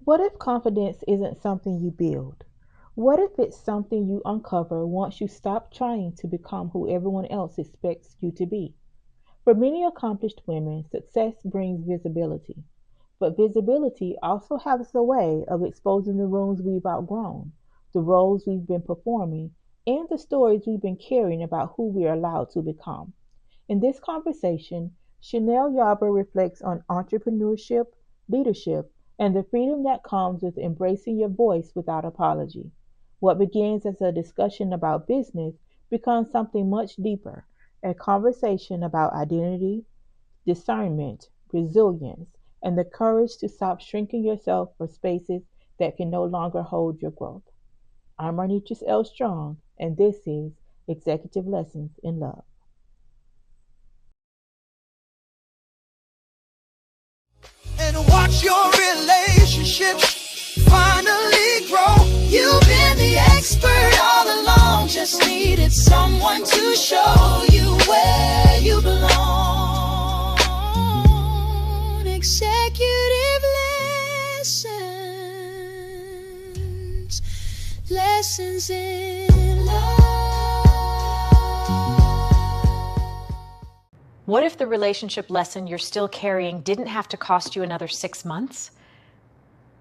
What if confidence isn't something you build? What if it's something you uncover once you stop trying to become who everyone else expects you to be? For many accomplished women, success brings visibility. But visibility also has a way of exposing the rooms we've outgrown, the roles we've been performing, and the stories we've been carrying about who we're allowed to become. In this conversation, Chanelle Yarber reflects on entrepreneurship, leadership, and the freedom that comes with embracing your voice without apology. What begins as a discussion about business becomes something much deeper, a conversation about identity, discernment, resilience, and the courage to stop shrinking yourself for spaces that can no longer hold your growth. I'm Arnitris Strong, and this is Executive Lessons in Love. And watch your relationships finally grow. You've been the expert all along, just needed someone to show you where you belong. Executive lessons, lessons in love. What if the relationship lesson you're still carrying didn't have to cost you another 6 months?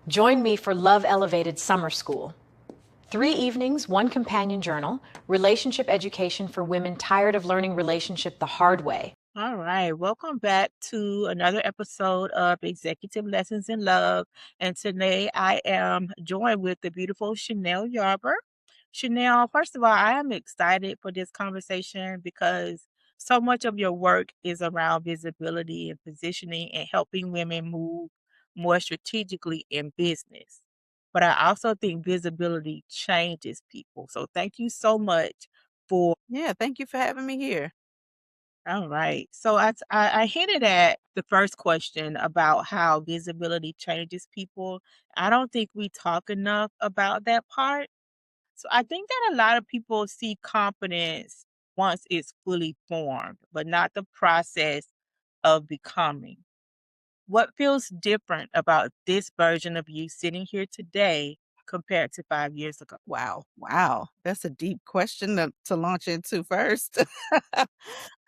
Join me for Love Elevated Summer School. 3 evenings, 1 companion journal, relationship education for women tired of learning relationship the hard way. All right, welcome back to another episode of Executive Lessons in Love. And today I am joined with the beautiful Chanelle Yarber. Chanelle, first of all, I am excited for this conversation because so much of your work is around visibility and positioning and helping women move more strategically in business. But I also think visibility changes people. So thank you so much for. Yeah, thank you for having me here. All right. So I hinted at the first question about how visibility changes people. I don't think we talk enough about that part. So I think that a lot of people see confidence once it's fully formed, but not the process of becoming. What feels different about this version of you sitting here today compared to 5 years ago? Wow. That's a deep question to launch into first.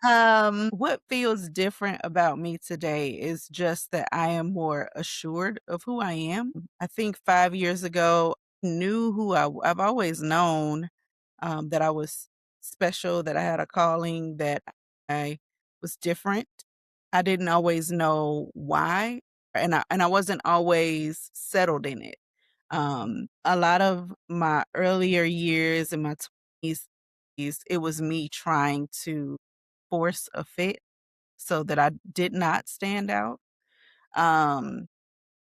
What feels different about me today is just that I am more assured of who I am. I think 5 years ago, I knew I've always known that I was special, that I had a calling, that I was different. I didn't always know why, and I wasn't always settled in it. A lot of my earlier years in my 20s, it was me trying to force a fit so that I did not stand out. Um,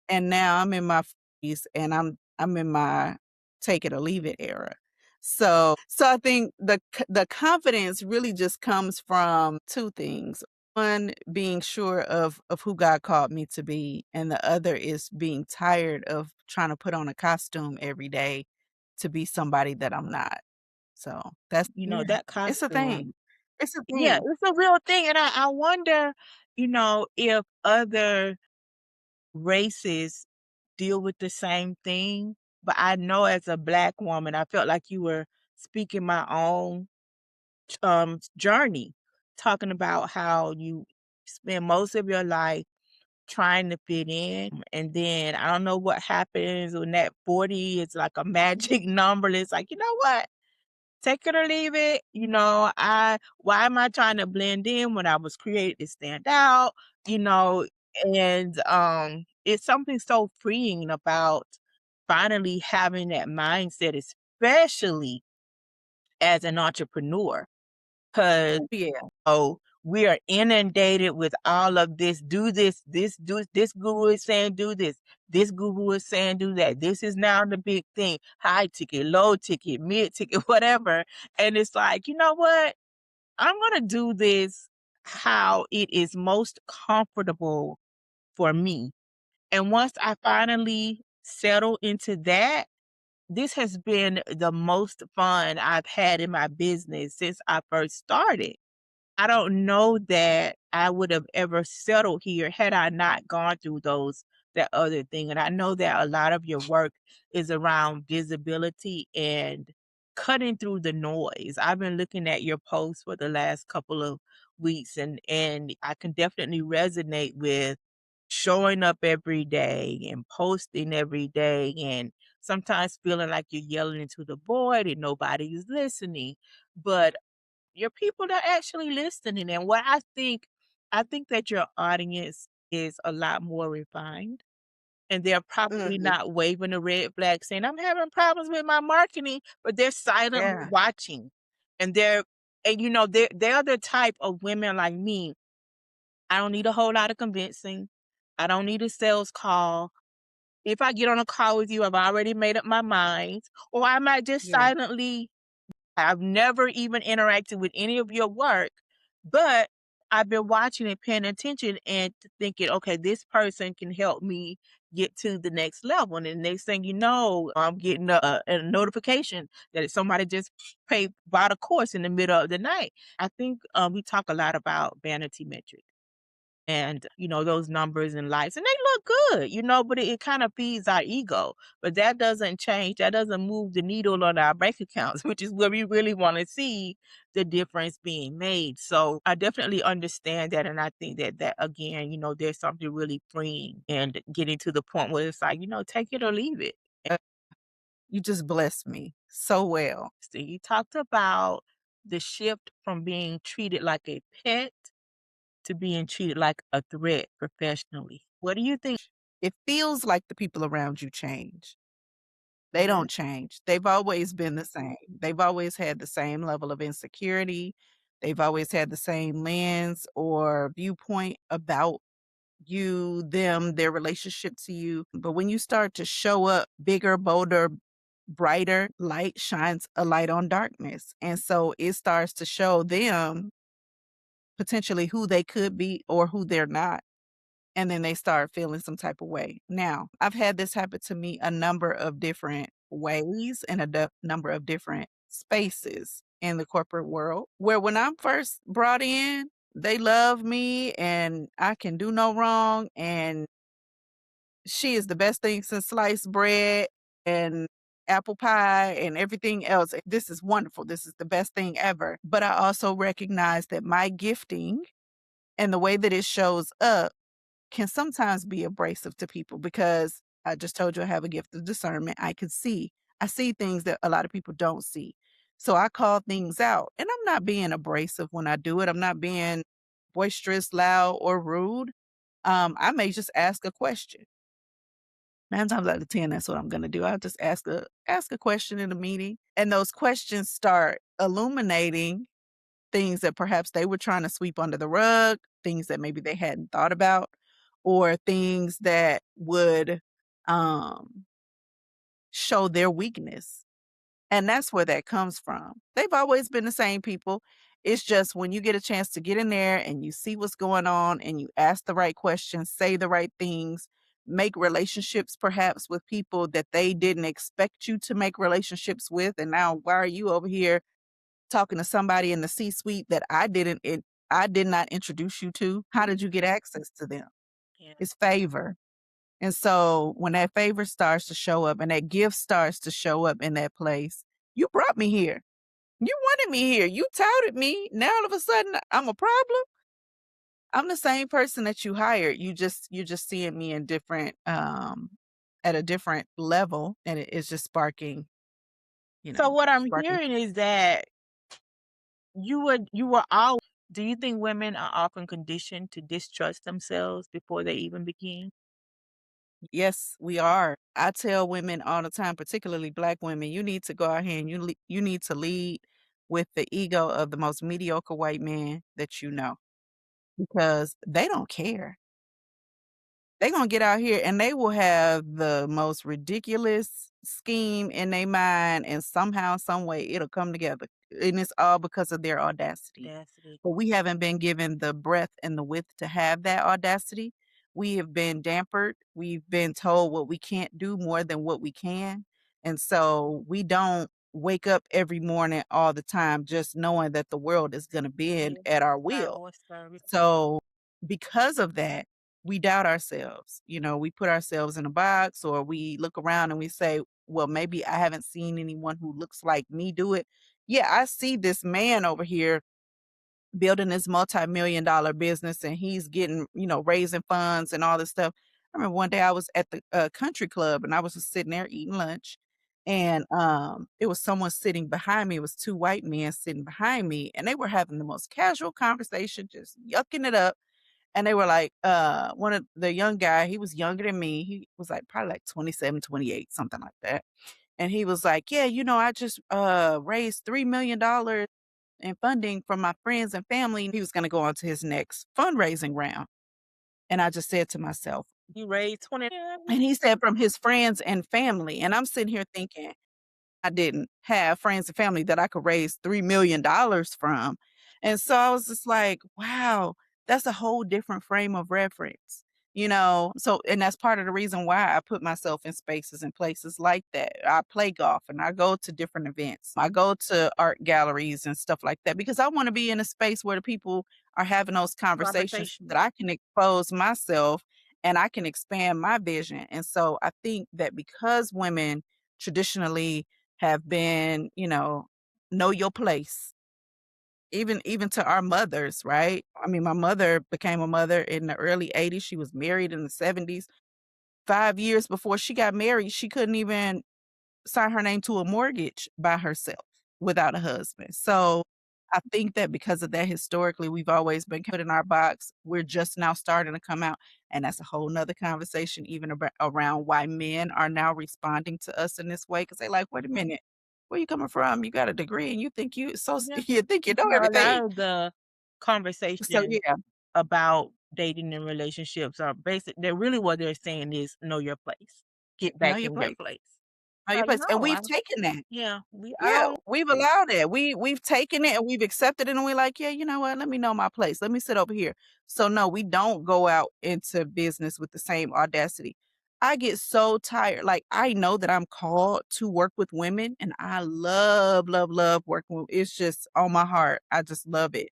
and now I'm in my 40s and I'm in my take it or leave it era. So I think the confidence really just comes from two things. One, being sure of who God called me to be, and the other is being tired of trying to put on a costume every day to be somebody that I'm not. So that's That it's a costume. thing. It's a Yeah, thing. it's a real thing. And I wonder, if other races deal with the same thing. But I know as a Black woman, I felt like you were speaking my own journey, talking about how you spend most of your life trying to fit in. And then I don't know what happens when that 40 is like a magic number. It's like, you know what? Take it or leave it. Why am I trying to blend in when I was created to stand out? You know, and it's something so freeing about finally having that mindset, especially as an entrepreneur. Because Yeah. we are inundated with all of this. Do this, this guru is saying do this guru is saying do that. This is now the big thing. High ticket, low ticket, mid ticket, whatever. And it's like, you know what? I'm gonna do this how it is most comfortable for me. And once I finally settle into that, this has been the most fun I've had in my business since I first started. I don't know that I would have ever settled here had I not gone through those that other thing. And I know that a lot of your work is around visibility and cutting through the noise. I've been looking at your posts for the last couple of weeks, and I can definitely resonate with showing up every day and posting every day, and sometimes feeling like you're yelling into the void and nobody is listening. But your people are actually listening. And what I think that your audience is a lot more refined, and they're probably not waving a red flag saying, I'm having problems with my marketing, but they're silently Yeah. watching. And they're the type of women like me. I don't need a whole lot of convincing. I don't need a sales call. If I get on a call with you, I've already made up my mind, or I might just Yeah. silently. I've never even interacted with any of your work, but I've been watching and paying attention and thinking, okay, this person can help me get to the next level. And the next thing you know, I'm getting a notification that somebody just bought a course in the middle of the night. I think we talk a lot about vanity metrics and those numbers and likes, and they look good, but it kind of feeds our ego. But that doesn't change, that doesn't move the needle on our bank accounts, which is where we really want to see the difference being made. So I definitely understand that, and I think that again, there's something really freeing and getting to the point where it's like, take it or leave it. You just blessed me so well. So you talked about the shift from being treated like a pet to being treated like a threat professionally. What do you think? It feels like the people around you change. They don't change. They've always been the same. They've always had the same level of insecurity. They've always had the same lens or viewpoint about you, them, their relationship to you. But when you start to show up bigger, bolder, brighter, light shines a light on darkness. And so it starts to show them potentially who they could be or who they're not. And then they start feeling some type of way. Now, I've had this happen to me a number of different ways and number of different spaces in the corporate world, where when I'm first brought in, they love me and I can do no wrong. And she is the best thing since sliced bread and apple pie and everything else. This is wonderful. This is the best thing ever. But I also recognize that my gifting and the way that it shows up can sometimes be abrasive to people, because I just told you I have a gift of discernment. I see things that a lot of people don't see. So I call things out, and I'm not being abrasive when I do it. I'm not being boisterous, loud, or rude. I may just ask a question. 9 times out of 10, that's what I'm going to do. I'll just ask a question in a meeting, and those questions start illuminating things that perhaps they were trying to sweep under the rug, things that maybe they hadn't thought about, or things that would show their weakness. And that's where that comes from. They've always been the same people. It's just when you get a chance to get in there and you see what's going on and you ask the right questions, say the right things, make relationships perhaps with people that they didn't expect you to make relationships with. And now, why are you over here talking to somebody in the C-suite that I did not introduce you to? How did you get access to them? Yeah. It's favor. And so when that favor starts to show up and that gift starts to show up in that place, you brought me here. You wanted me here. You touted me. Now all of a sudden I'm a problem. I'm the same person that you hired. You're just seeing me in different at a different level, and it's just sparking, So what I'm sparking. hearing is that you were all. Do you think women are often conditioned to distrust themselves before they even begin? Yes, we are. I tell women all the time, particularly Black women, you need to go out here and you need to lead with the ego of the most mediocre white man that you know, because they don't care. They gonna get out here and they will have the most ridiculous scheme in their mind, and somehow, some way, it'll come together. And it's all because of their audacity. Audacity. But we haven't been given the breadth and the width to have that audacity. We have been dampered. We've been told what we can't do more than what we can. And so we don't wake up every morning all the time just knowing that the world is going to bend at our will. So because of that, we doubt ourselves. We put ourselves in a box, or we look around and we say, well, maybe I haven't seen anyone who looks like me do it. Yeah, I see this man over here building this multi-million-dollar business, and he's getting, raising funds and all this stuff. I remember one day I was at the country club, and I was just sitting there eating lunch, and it was someone sitting behind me. It was two white men sitting behind me, and they were having the most casual conversation, just yucking it up. And they were like, one of the young guy, he was younger than me. He was like probably like 27, 28, something like that. And he was like, yeah, I just raised $3 million in funding from my friends and family. And he was going to go on to his next fundraising round. And I just said to myself, You raised 20. and he said from his friends and family. And I'm sitting here thinking, I didn't have friends and family that I could raise $3 million from. And so I was just like, wow, that's a whole different frame of reference, So, and that's part of the reason why I put myself in spaces and places like that. I play golf and I go to different events. I go to art galleries and stuff like that because I want to be in a space where the people are having those conversations that I can expose myself and I can expand my vision. And so I think that because women traditionally have been, know your place, even to our mothers, right? I mean, my mother became a mother in the early 80s. She was married in the 70s. 5 years before she got married, she couldn't even sign her name to a mortgage by herself without a husband. So I think that because of that, historically, we've always been put in our box. We're just now starting to come out. And that's a whole nother conversation, even around why men are now responding to us in this way. Cause they like, wait a minute, where you coming from? You got a degree and you think Yeah. you think you know A everything. lot of the So conversation yeah, about dating and relationships are basic. They're really what they're saying is know your place. Get know back your in your place. place. Know your Like, place. And no, we've taken that. yeah, I Yeah, don't, we've allowed it. We've taken it and we've accepted it, and we're like, yeah, you know what? Let me know my place. Let me sit over here. So no, we don't go out into business with the same audacity. I get so tired. Like I know that I'm called to work with women, and I love, love, love working with. It's just on my heart. I just love it.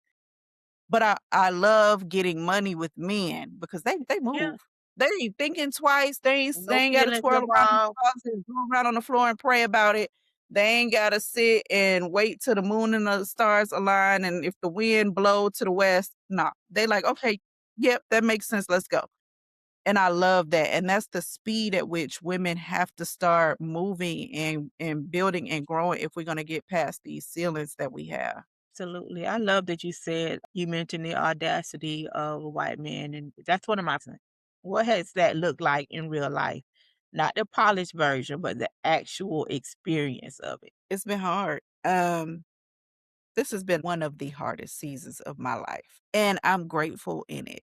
But I love getting money with men because they yeah, move. They ain't thinking twice. They no ain't gotta feelings twirl around in the involved. closet and roll around on the floor and pray about it. They ain't gotta sit and wait till the moon and the stars align, and if the wind blow to the west, nah. They like, okay, yep, that makes sense. Let's go. And I love that. And that's the speed at which women have to start moving and building and growing if we're gonna get past these ceilings that we have. Absolutely. I love that you mentioned the audacity of a white man. And that's one of my, what has that looked like in real life? Not the polished version, but the actual experience of it. It's been hard. This has been one of the hardest seasons of my life, and I'm grateful in it.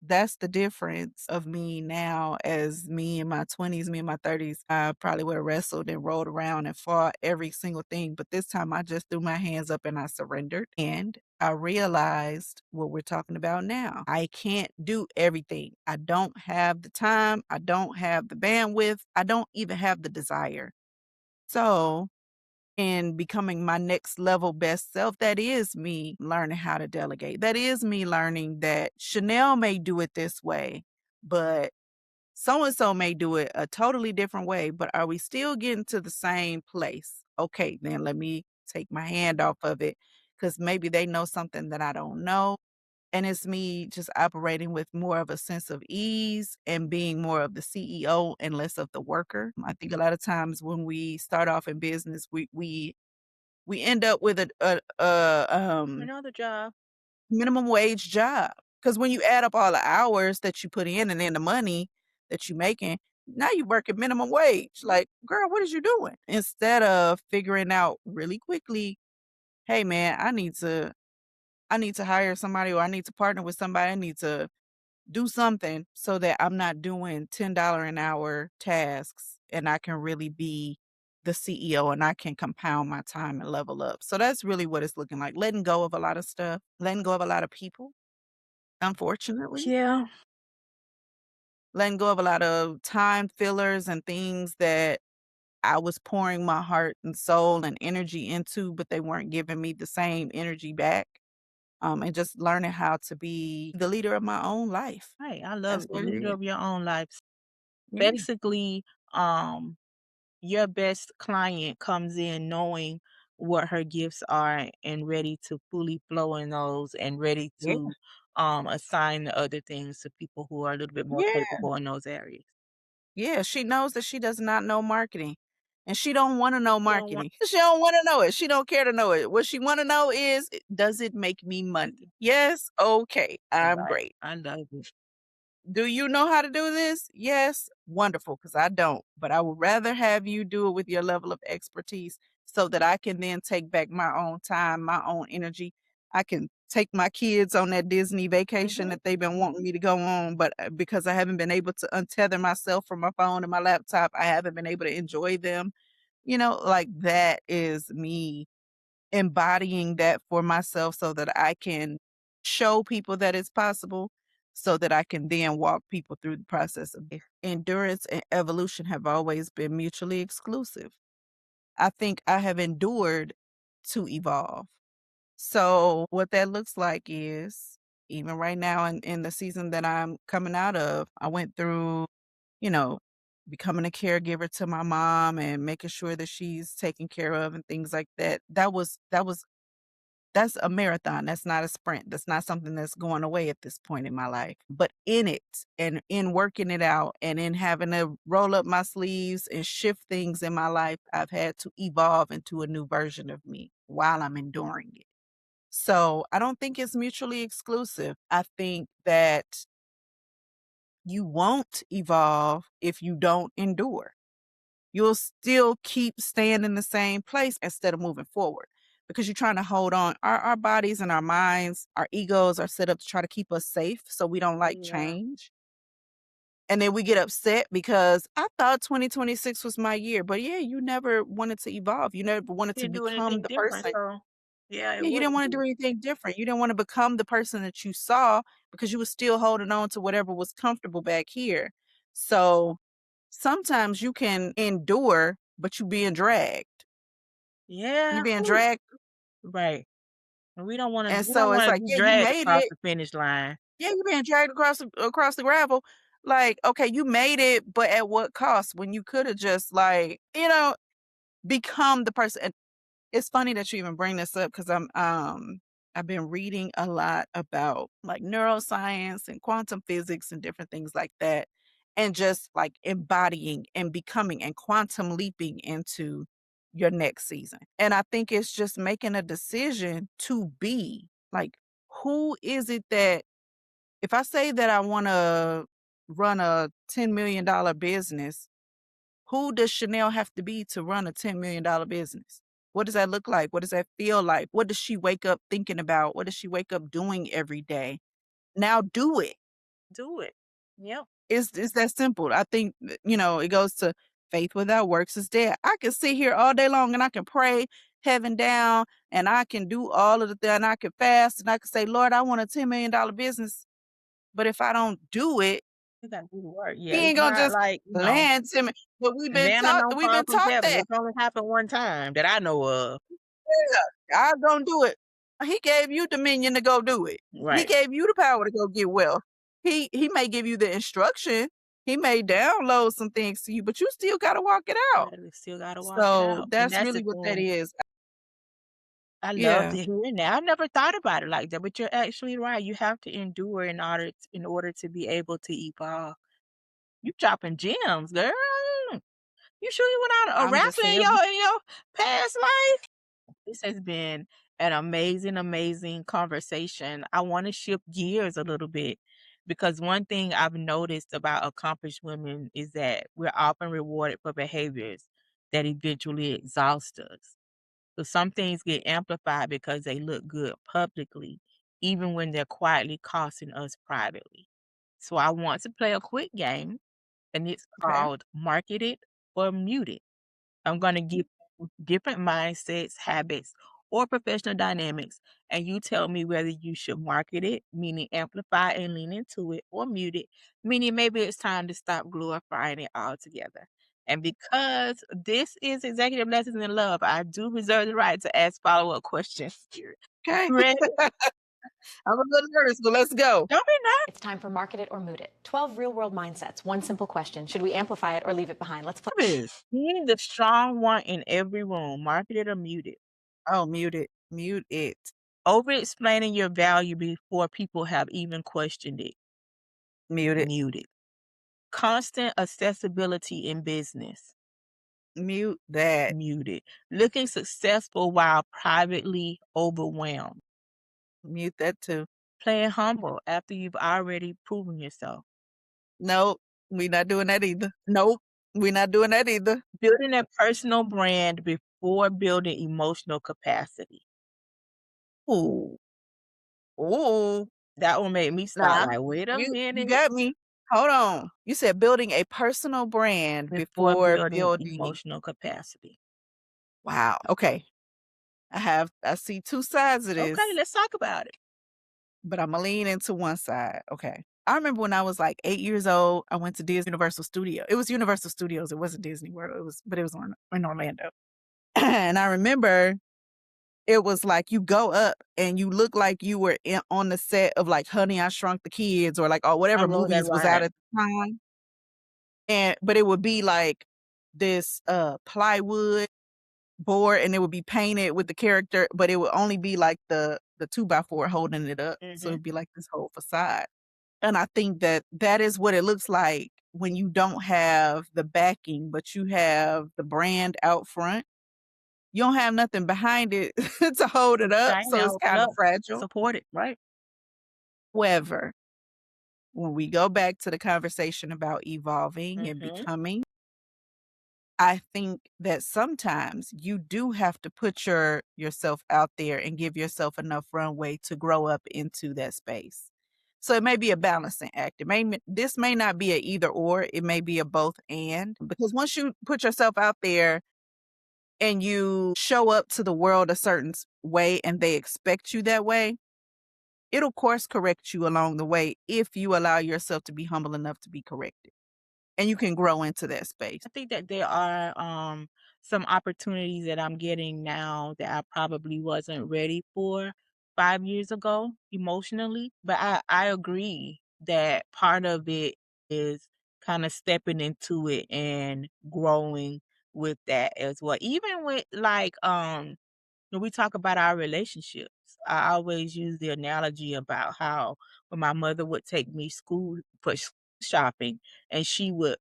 That's the difference of me now as me in my 20s, me in my 30s. I probably would have wrestled and rolled around and fought every single thing, but this time I just threw my hands up and I surrendered. And I realized what we're talking about now. I can't do everything. I don't have the time. I don't have the bandwidth. I don't even have the desire. So in becoming my next level best self, that is me learning how to delegate. That is me learning that Chanelle may do it this way, but so and so may do it a totally different way. But are we still getting to the same place? Okay, then let me take my hand off of it because maybe they know something that I don't know. And it's me just operating with more of a sense of ease and being more of the CEO and less of the worker. I think a lot of times when we start off in business, we end up with a Another job. minimum wage job. Because when you add up all the hours that you put in and then the money that you making, now you working minimum wage. Like, girl, what is you doing? Instead of figuring out really quickly, hey man, I need to hire somebody, or I need to partner with somebody. I need to do something so that I'm not doing $10 an hour tasks and I can really be the CEO and I can compound my time and level up. So that's really what it's looking like. Letting go of a lot of stuff, letting go of a lot of people, unfortunately, Yeah. letting go of a lot of time fillers and things that I was pouring my heart and soul and energy into, but they weren't giving me the same energy back. and just learning how to be the leader of my own life. Hey, I love That's it. The what it leader is. of your own life. Yeah. Basically, um, your best client comes in knowing what her gifts are and ready to fully flow in those and ready Yeah. to assign the other things to people who are a little bit more Yeah. capable in those areas. Yeah. She knows that she does not know marketing. And she don't want to know You don't want marketing. She don't want to know it. She don't care to know it. What she want to know is, does it make me money? Yes. Okay. I'm right. great. I love it. Do you know how to do this? Yes. Wonderful. Because I don't. But I would rather have you do it with your level of expertise so that I can then take back my own time, my own energy. I can take my kids on that Disney vacation Hmm. that they've been wanting me to go on. But because I haven't been able to untether myself from my phone and my laptop, I haven't been able to enjoy them. Like that is me embodying that for myself so that I can show people that it's possible so that I can then walk people through the process of endurance and evolution have always been mutually exclusive. I think I have endured to evolve. So what that looks like is even right now in the season that I'm coming out of, I went through, you know, becoming a caregiver to my mom and making sure that she's taken care of and things like that. That's a marathon, that's not a sprint, that's not something that's going away at this point in my life, but in it and in working it out and in having to roll up my sleeves and shift things in my life, I've had to evolve into a new version of me while I'm enduring it. So, I don't think it's mutually exclusive. I think that you won't evolve if you don't endure. You'll still keep staying in the same place instead of moving forward because you're trying to hold on. Our bodies and our minds, our egos are set up to try to keep us safe so we don't like Yeah. change. And then we get upset because I thought 2026 was my year. But yeah, you never wanted to evolve. You never wanted to Didn't do become anything the different, person. so yeah, it Yeah, you didn't wouldn't want to do be. anything different. You didn't want to become the person that you saw because you were still holding on to whatever was comfortable back here. So sometimes you can endure, but you being dragged. Yeah. You being Ooh. dragged, Right. And we don't want to. and We don't so it's want to like, be yeah, you dragged made across it. the finish line. Yeah, you being dragged across the gravel. Like, okay, you made it, but at what cost? When you could have just like, become the person. And it's funny that you even bring this up because I've been reading a lot about like neuroscience and quantum physics and different things like that. And just like embodying and becoming and quantum leaping into your next season. And I think it's just making a decision to be like, who is it that if I say that I want to run a $10 million business, who does Chanelle have to be to run a $10 million business? What does that look like? What does that feel like? What does she wake up thinking about? What does she wake up doing every day? Now do it. Do it. Yep. It's that simple. I think it goes to faith without works is dead. I can sit here all day long and I can pray heaven down and I can do all of the thing and I can fast and I can say, Lord, I want a $10 million business. But if I don't do it, You got to do the work. Yeah, he it's ain't gonna not just like land to me. But manna don't we've fall been from taught heaven. that. It's only happened one time that I know of. Yeah, God gonna do it. He gave you dominion to go do it. He Right. gave you the power to go get wealth. He may give you the instruction. He may download some things to you, but you still gotta walk it out. But we still got to walk it So out, and that's that's really the what that thing. is. I love Yeah, to hear that. I never thought about it like that, but you're actually right. You have to endure in order to be able to evolve. You dropping gems, girl. You sure you went out a I'm just rapper in forever. your past life? This has been an amazing, amazing conversation. I want to shift gears a little bit because one thing I've noticed about accomplished women is that we're often rewarded for behaviors that eventually exhaust us. So some things get amplified because they look good publicly, even when they're quietly costing us privately. So I want to play a quick game, and it's Okay. called Market It or Mute It. I'm going to give you different mindsets, habits, or professional dynamics, and you tell me whether you should market it, meaning amplify and lean into it, or mute it, meaning maybe it's time to stop glorifying it altogether. And because this is Executive Lessons in Love, I do reserve the right to ask follow up questions. Okay. Ready? I'm a little nervous, but let's go. Don't be nervous. It's time for Market It or Mood It. 12 real-world mindsets. One simple question. Should we amplify it or leave it behind? Let's play. You need the strong one in every room. Market it or mute it. Oh, mute it. Mute it. Over explaining your value before people have even questioned it. Mute it. Mute it. Constant accessibility in business. Mute that. Mute it. Looking successful while privately overwhelmed. Mute that too. Playing humble after you've already proven yourself. Nope. We're not doing that either. Nope. We're not doing that either. Building a personal brand before building emotional capacity. Ooh. Ooh. That one made me stop. Like, wait a You minute. got me. Hold on. You said building a personal brand before building. Emotional capacity. Wow. Okay. I see two sides of this. Okay, let's talk about it. But I'm gonna lean into one side. Okay. I remember when I was like 8 years old, I went to Disney Universal Studio. It was Universal Studios. It wasn't Disney World. It was in Orlando. And I remember it was like you go up and you look like you were on the set of like Honey, I Shrunk the Kids or like whatever movies was out at the time. But it would be like this plywood board and it would be painted with the character, but it would only be like the 2x4 holding it up. So it'd be like this whole facade. And I think that is what it looks like when you don't have the backing, but you have the brand out front. You don't have nothing behind it to hold it up. So it's kind of fragile. Support it, right? However, when we go back to the conversation about evolving and becoming, I think that sometimes you do have to put yourself out there and give yourself enough runway to grow up into that space. So it may be a balancing act. This may not be a either or, it may be a both and, because once you put yourself out there and you show up to the world a certain way and they expect you that way, it'll course correct you along the way if you allow yourself to be humble enough to be corrected. And you can grow into that space. I think that there are some opportunities that I'm getting now that I probably wasn't ready for 5 years ago emotionally. But I agree that part of it is kind of stepping into it and growing with that as well. Even with like when we talk about our relationships, I always use the analogy about how when my mother would take me shopping and she would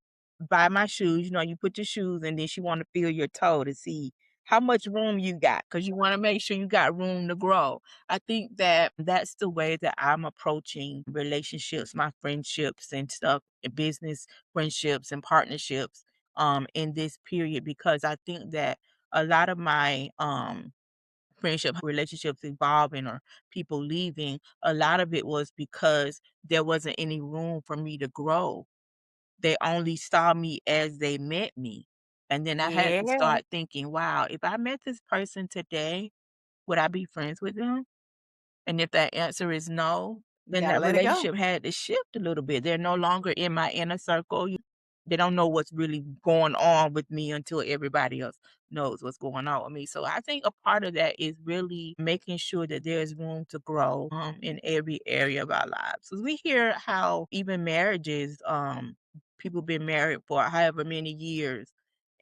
buy my shoes, you put your shoes and then she want to feel your toe to see how much room you got because you want to make sure you got room to grow. I think that that's the way that I'm approaching relationships, my friendships and stuff, and business friendships and partnerships in this period, because I think that a lot of my friendship relationships evolving or people leaving, a lot of it was because there wasn't any room for me to grow. They only saw me as they met me. And then I had to start thinking, wow, if I met this person today, would I be friends with them? And if that answer is no, then that relationship had to shift a little bit. They're no longer in my inner circle. They don't know what's really going on with me until everybody else knows what's going on with me. So I think a part of that is really making sure that there's room to grow in every area of our lives. Because we hear how even marriages, people been married for however many years,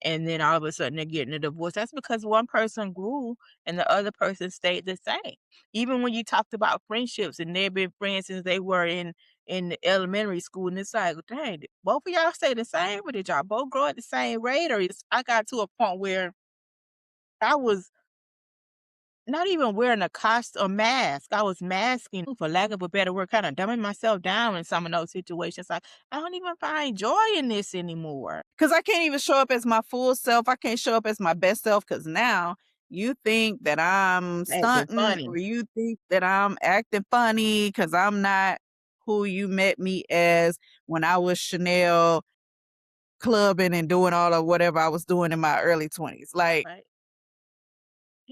and then all of a sudden they're getting a divorce. That's because one person grew and the other person stayed the same. Even when you talked about friendships and they've been friends since they were in the elementary school, and it's like, dang, both of y'all stay the same, or did y'all both grow at the same rate? Or I got to a point where I was not even wearing a mask. I was masking, for lack of a better word, kind of dumbing myself down in some of those situations. Like, I don't even find joy in this anymore. Because I can't even show up as my full self. I can't show up as my best self because now you think that I'm stunting or you think that I'm acting funny because I'm not who you met me as when I was Chanelle clubbing and doing all of whatever I was doing in my early 20s. Like,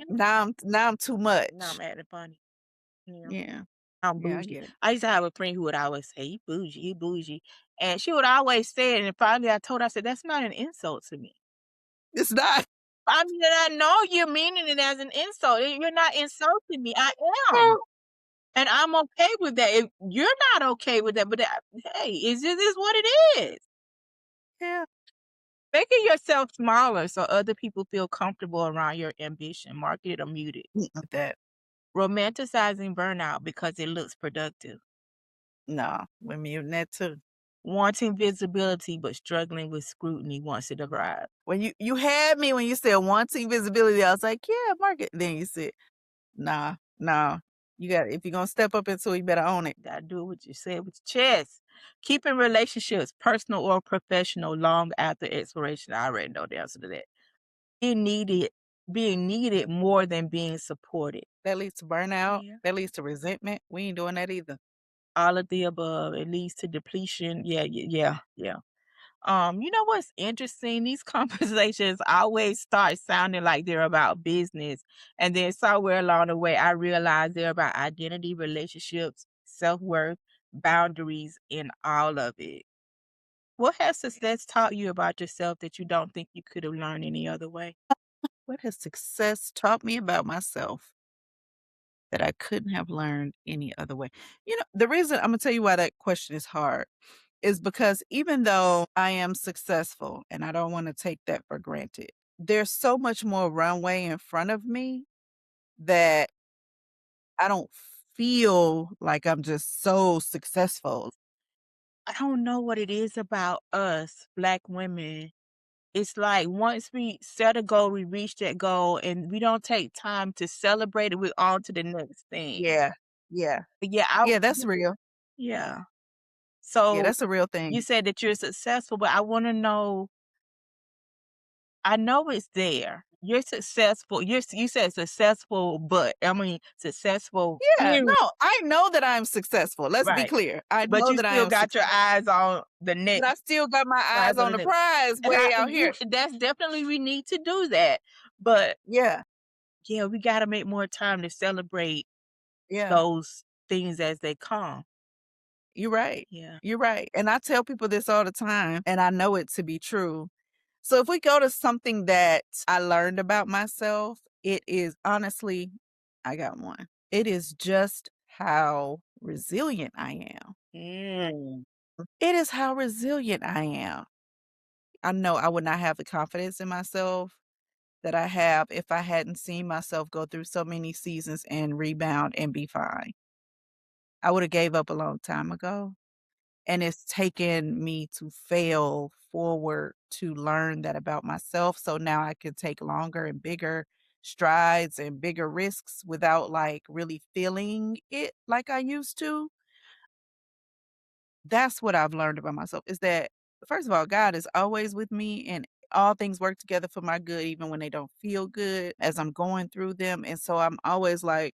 now I'm too much. Now I'm acting funny. Yeah. I'm bougie. I used to have a friend who would always say, he bougie. And she would always say it. And finally I told her, I said, that's not an insult to me. It's not. I mean, I know you're meaning it as an insult. You're not insulting me. I am. And I'm okay with that. If you're not okay with that, but hey, is this what it is? Yeah. Making yourself smaller so other people feel comfortable around your ambition, market it or mute it. That Romanticizing burnout because it looks productive. no, we're muting that too. Wanting visibility but struggling with scrutiny once it arrives. When you had me when you said wanting visibility, I was like, yeah, market. Then you said, nah. You got if you're gonna step up into it, you better own it. Gotta do what you said with your chest. Keeping relationships, personal or professional, long after expiration. I already know the answer to that. Being needed more than being supported. That leads to burnout. Yeah. That leads to resentment. We ain't doing that either. All of the above. It leads to depletion. Yeah. You know what's interesting? These conversations always start sounding like they're about business. And then somewhere along the way, I realized they're about identity, relationships, self-worth, boundaries, and all of it. What has success taught you about yourself that you don't think you could have learned any other way? What has success taught me about myself that I couldn't have learned any other way? You know, the reason I'm gonna tell you why that question is hard is because even though I am successful, and I don't want to take that for granted, there's so much more runway in front of me that I don't feel like I'm just so successful. I don't know what it is about us, Black women. It's like once we set a goal, we reach that goal, and we don't take time to celebrate it. We're on to the next thing. Yeah. Yeah. Yeah, Yeah, that's real. yeah. Yeah, So that's a real you thing. said that you're successful, but I want to know. I know it's there. You're successful. You said successful, but I mean successful. Yeah, Period. no, I know that I'm successful. Let's be Right. clear. I But know you that I still am got your successful, eyes on the next. but I still got my Eyes eyes on the next. prize And way out here. that's definitely we need to do that. But Yeah, yeah, we got to make more time to celebrate yeah, those things as they come. you're right. Yeah. You're right. And I tell people this all the time, and I know it to be true. So if we go to something that I learned about myself, it is honestly, I got one. It is just how resilient I am. Mm. It is how resilient I am. I know I would not have the confidence in myself that I have if I hadn't seen myself go through so many seasons and rebound and be fine. I would have gave up a long time ago. And it's taken me to fail forward to learn that about myself. So now I can take longer and bigger strides and bigger risks without like really feeling it like I used to. That's what I've learned about myself is that, first of all, God is always with me and all things work together for my good, even when they don't feel good as I'm going through them. And so I'm always like,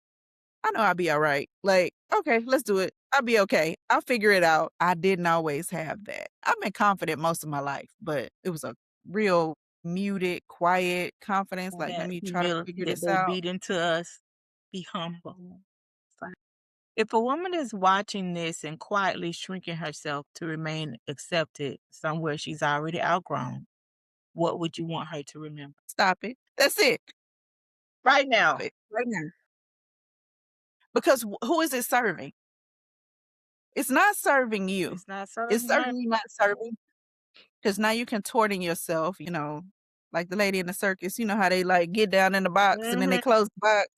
I know I'll be all right. Like, okay, let's do it. I'll be okay. I'll figure it out. I didn't always have that. I've been confident most of my life, but it was a real muted, quiet confidence. Like, let That me try to humility figure that this they out. beat into us. Be humble. If a woman is watching this and quietly shrinking herself to remain accepted somewhere she's already outgrown, what would you want her to remember? Stop it. That's it. Right now. Stop it. Right now. Because who is it serving? It's not serving you. It's not It's serving her. certainly not serving. Because now you contorting yourself, like the lady in the circus, you know how they like get down in the box and then they Mhm. close the box.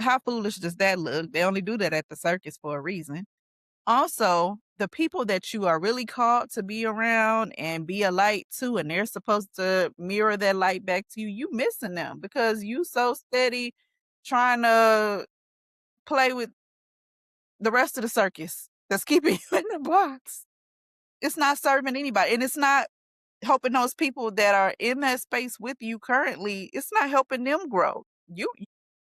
How foolish does that look? They only do that at the circus for a reason. Also, the people that you are really called to be around and be a light to, and they're supposed to mirror that light back to you, you missing them because you so steady trying to play with the rest of the circus that's keeping you in the box. It's not serving anybody. And it's not helping those people that are in that space with you currently. It's not helping them grow. You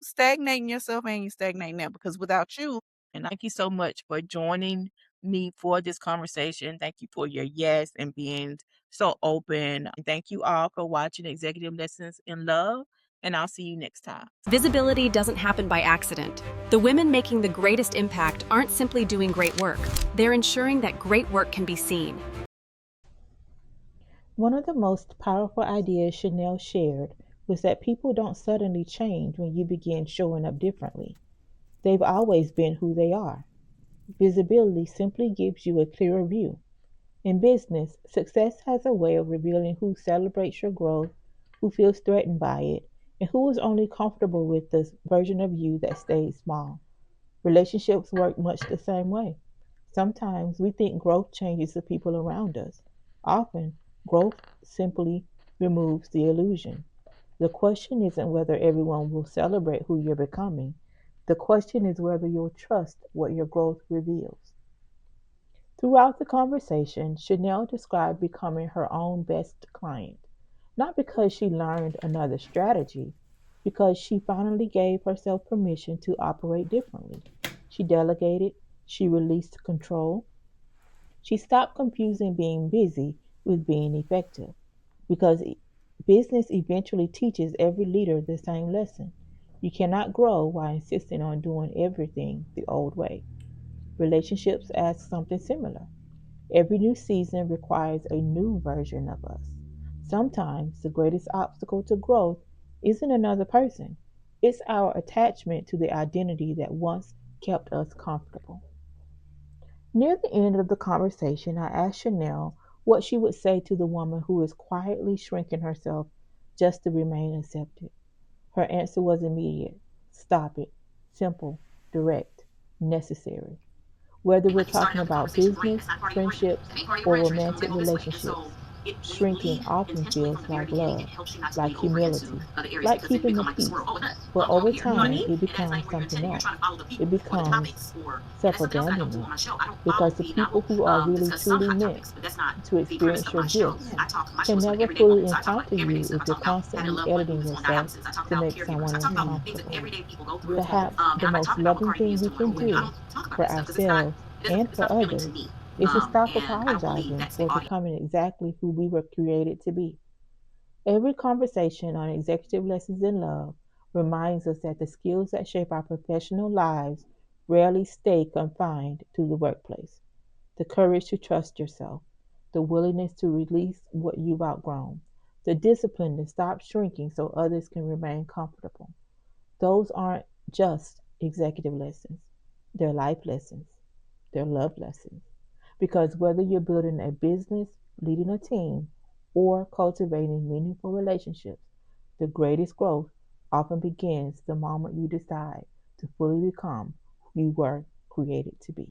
stagnating yourself and you stagnating them because without you. And thank you so much for joining me for this conversation. Thank you for your yes and being so open. And thank you all for watching Executive Lessons in Love. And I'll see you next time. Visibility doesn't happen by accident. The women making the greatest impact aren't simply doing great work. They're ensuring that great work can be seen. One of the most powerful ideas Chanelle shared was that people don't suddenly change when you begin showing up differently. They've always been who they are. Visibility simply gives you a clearer view. In business, success has a way of revealing who celebrates your growth, who feels threatened by it, and who is only comfortable with the version of you that stays small. Relationships work much the same way. Sometimes we think growth changes the people around us. Often, growth simply removes the illusion. The question isn't whether everyone will celebrate who you're becoming. The question is whether you'll trust what your growth reveals. Throughout the conversation, Chanelle described becoming her own best client, not because she learned another strategy, because she finally gave herself permission to operate differently. She delegated, she released control, she stopped confusing being busy with being effective, because business eventually teaches every leader the same lesson. You cannot grow while insisting on doing everything the old way. Relationships ask something similar. Every new season requires a new version of us. Sometimes the greatest obstacle to growth isn't another person, it's our attachment to the identity that once kept us comfortable. Near the end of the conversation, I asked Chanelle what she would say to the woman who is quietly shrinking herself just to remain accepted. Her answer was immediate: stop it. Simple, direct, necessary. Whether we're talking about business, friendships, or romantic relationships, shrinking often feels like love, like humility, like keeping the peace. But over time, it becomes something else. It becomes self abandonment. Because the people who are really truly meant to experience your gifts can never fully encounter you if you're constantly editing yourself to make someone else comfortable. Perhaps the most loving thing we can do for ourselves and for others is to stop apologizing for becoming exactly who we were created to be. Every conversation on executive lessons in love reminds us that the skills that shape our professional lives rarely stay confined to the workplace. The courage to trust yourself, the willingness to release what you've outgrown, the discipline to stop shrinking so others can remain comfortable. Those aren't just executive lessons, they're life lessons, they're love lessons. Because whether you're building a business, leading a team, or cultivating meaningful relationships, the greatest growth often begins the moment you decide to fully become who you were created to be.